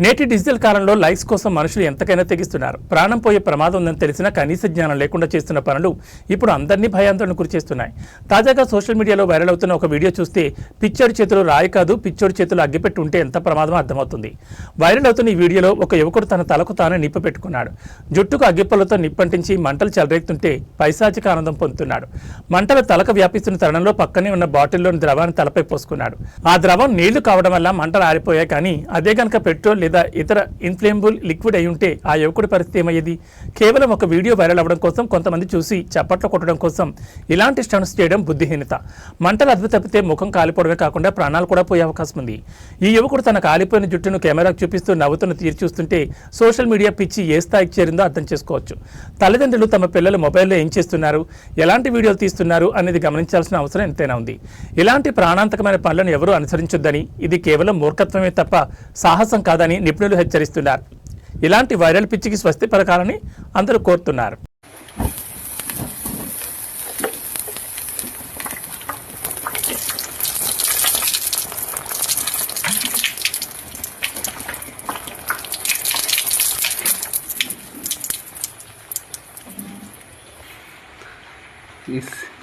నేటి డిజిటల్ కాలంలో లైక్స్ కోసం మనుషులు ఎంతకైనా తెగిస్తున్నారు. ప్రాణం పోయే ప్రమాదం ఉందని తెలిసినా కనీస జ్ఞానం లేకుండా చేస్తున్న పనులు ఇప్పుడు అందరినీ భయాందోళనకు గురిచేస్తున్నాయి. తాజాగా సోషల్ మీడియాలో వైరల్ అవుతున్న ఒక వీడియో చూస్తే పిచ్చోడి చేతిలో రాయి కాదు, పిచ్చోడి చేతిలో అగ్గిపెట్టి ఉంటే ఎంత ప్రమాదమో అర్థమవుతుంది. వైరల్ అవుతున్న ఈ వీడియోలో ఒక యువకుడు తన తలకు తానే నిప్పు పెట్టుకున్నాడు. జుట్టుకు అగ్గిపొలతో నిప్పంటించి మంటలు చెలరేగుతుంటే పైశాచిక ఆనందం పొందుతున్నాడు. మంటలు తలకు వ్యాపిస్తున్న తరుణంలో పక్కనే ఉన్న బాటిల్లోని ద్రవాన్ని తలపై పోసుకున్నాడు. ఆ ద్రవం నీళ్లు కావడం వల్ల మంటలు ఆరిపోయాయి. కానీ అదే కనుక పెట్రోల్ లేదా ఇతర ఇన్ఫ్లేమబుల్ లిక్విడ్ అయి ఉంటే ఆ యువకుడి పరిస్థితి ఏమయ్యేది? కేవలం ఒక వీడియో వైరల్ అవ్వడం కోసం, కొంతమంది చూసి చప్పట్లు కొట్టడం కోసం ఇలాంటి స్టంట్స్ చేయడం బుద్ధిహీనత. మంటలు అదుపు తప్పితే ముఖం కాలిపోవడమే కాకుండా ప్రాణాలు కూడా పోయే అవకాశం ఉంది. ఈ యువకుడు తన కాలిపోయిన జుట్టును కెమెరాకు చూపిస్తూ నవ్వుతున్న తీరు చూస్తుంటే సోషల్ మీడియా పిచ్చి ఏ స్థాయికి చేరిందో అర్థం చేసుకోవచ్చు. తల్లిదండ్రులు తమ పిల్లలు మొబైల్లో ఏం చేస్తున్నారు, ఎలాంటి వీడియోలు తీస్తున్నారు అనేది గమనించాల్సిన అవసరం ఎంతైనా ఉంది. ఇలాంటి ప్రాణాంతకమైన పనులను ఎవరూ అనుసరించొద్దని, ఇది కేవలం మూర్ఖత్వమే తప్ప సాహసం కాదని నిపుణులు హెచ్చరిస్తున్నారు. ఇలాంటి వైరల్ పిచ్చికి స్వస్తి పలకాలని అందరూ కోరుతున్నారు. Isso.